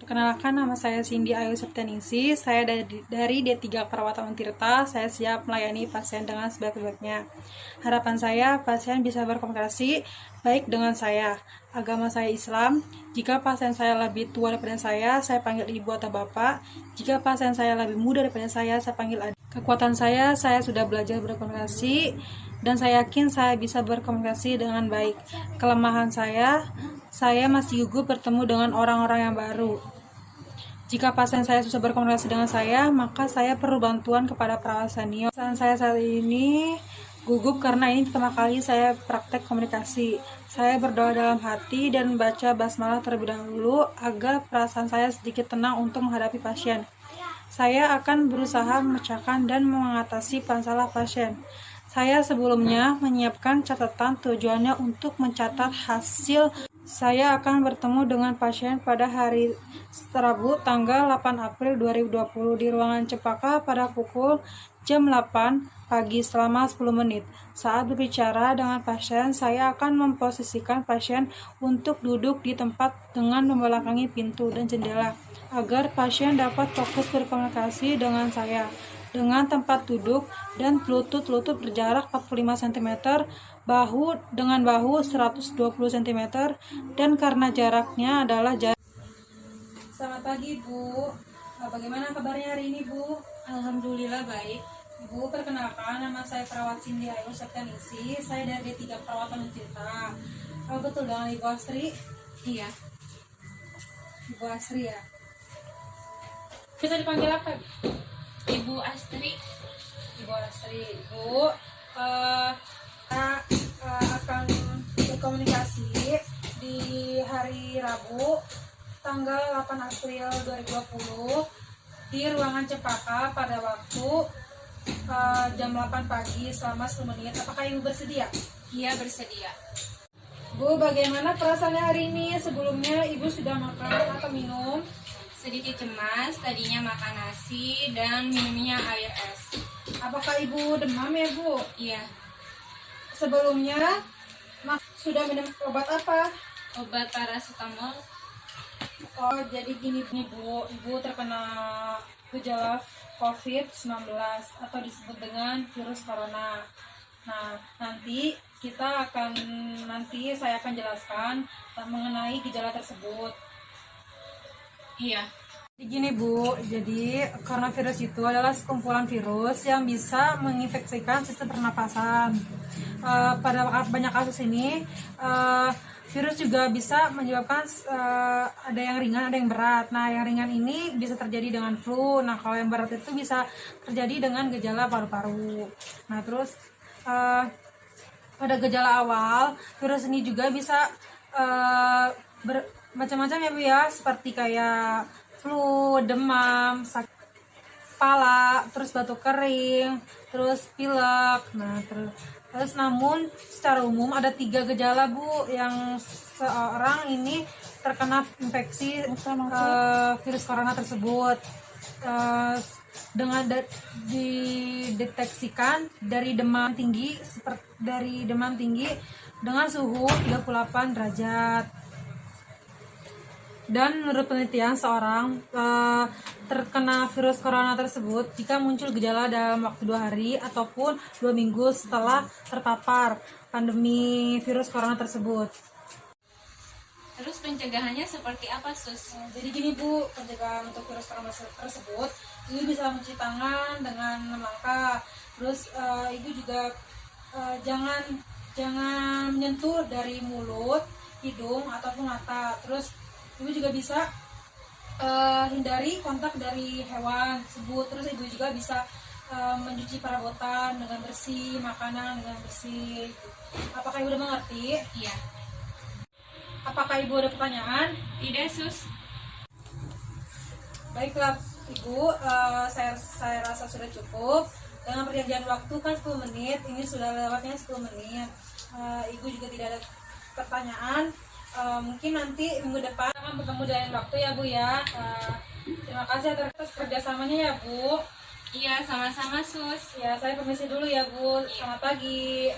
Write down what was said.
Perkenalkan, nama saya Cindy Ayu Septianingsih. Saya dari D3 Perawatan Untirta. Saya siap melayani pasien dengan sebaik-baiknya. Harapan saya, pasien bisa berkomunikasi baik dengan saya. Agama saya Islam. Jika pasien saya lebih tua daripada saya panggil ibu atau bapak. Jika pasien saya lebih muda daripada saya panggil adik. Kekuatan saya sudah belajar berkomunikasi dan saya yakin saya bisa berkomunikasi dengan baik. Kelemahan saya masih gugup bertemu dengan orang-orang yang baru. Jika pasien saya susah berkomunikasi dengan saya, maka saya perlu bantuan kepada perawat senior. Pasien saya saat ini gugup karena ini pertama kali saya praktek komunikasi. Saya berdoa dalam hati dan baca basmalah terlebih dahulu agar perasaan saya sedikit tenang untuk menghadapi pasien. Saya akan berusaha memecahkan dan mengatasi masalah pasien. Saya sebelumnya menyiapkan catatan tujuannya untuk mencatat hasil. Saya akan bertemu dengan pasien pada hari Rabu tanggal 8 April 2020 di ruangan Cempaka pada pukul jam 8 pagi selama 10 menit. Saat berbicara dengan pasien, saya akan memposisikan pasien untuk duduk di tempat dengan membelakangi pintu dan jendela agar pasien dapat fokus berkomunikasi dengan saya. Dengan tempat duduk dan lutut berjarak 45 cm, bahu dengan bahu 120 cm, dan karena jaraknya adalah jarak. Selamat pagi, Bu. Bagaimana kabarnya hari ini, Bu? Alhamdulillah baik. Ibu, perkenalkan, nama saya perawat Cindy Ayu Septianingsih. Saya dari D3 Perawatan Untirta. Betul dengan Ibu Asri? Iya. Ibu Asri ya. Bisa dipanggil apa? Ibu Astri. Ibu Asri. Ibu, kita akan berkomunikasi di hari Rabu tanggal 8 April 2020 di ruangan Cempaka pada waktu jam 8 pagi selama 10 menit. Apakah Ibu bersedia? Iya, bersedia. Bu, bagaimana perasaannya hari ini? Sebelumnya Ibu sudah makan atau minum? Sedikit cemas, tadinya makan nasi dan minumnya air es. Apakah Ibu demam ya, Bu? Iya. Sebelumnya sudah minum obat apa? Obat paracetamol. Oh, jadi gini Bu, Ibu terkena gejala COVID-19 atau disebut dengan virus corona. Nah, nanti saya akan jelaskan mengenai gejala tersebut. Iya. Jadi gini Bu, jadi coronavirus itu adalah sekumpulan virus yang bisa menginfeksikan sistem pernapasan. Pada banyak kasus ini, virus juga bisa menyebabkan ada yang ringan, ada yang berat. Nah, yang ringan ini bisa terjadi dengan flu. Nah, kalau yang berat itu bisa terjadi dengan gejala paru-paru. Nah, terus pada gejala awal, virus ini juga bisa macam-macam ya Bu ya, seperti kayak flu, demam, sakit kepala, terus batuk kering, terus pilek. Nah, terus namun secara umum ada 3 gejala Bu yang seorang ini terkena infeksi virus corona tersebut. Dengan dideteksikan dari demam tinggi dengan suhu 38 derajat. Dan menurut penelitian, seorang terkena virus corona tersebut jika muncul gejala dalam waktu 2 hari ataupun 2 minggu setelah terpapar pandemi virus corona tersebut. Terus pencegahannya seperti apa, Sus? Jadi gini Bu, pencegahan untuk virus corona tersebut, Ibu bisa mencuci tangan dengan langkah. Terus Ibu juga jangan menyentuh dari mulut, hidung ataupun mata. Terus Ibu juga bisa hindari kontak dari hewan tersebut. Terus Ibu juga bisa mencuci perabotan dengan bersih, makanan dengan bersih. Apakah Ibu udah mengerti? Iya. Apakah Ibu ada pertanyaan? Tidak, Sus. Baiklah Ibu, saya rasa sudah cukup. Dengan perjanjian waktu kan 10 menit, ini sudah lewatnya 10 menit. Ibu juga tidak ada pertanyaan. Mungkin nanti minggu depan akan bertemu dengan waktu ya Bu ya. Terima kasih atas kerjasamanya ya Bu. Iya, sama-sama, Sus. Ya, saya permisi dulu ya Bu. Selamat pagi.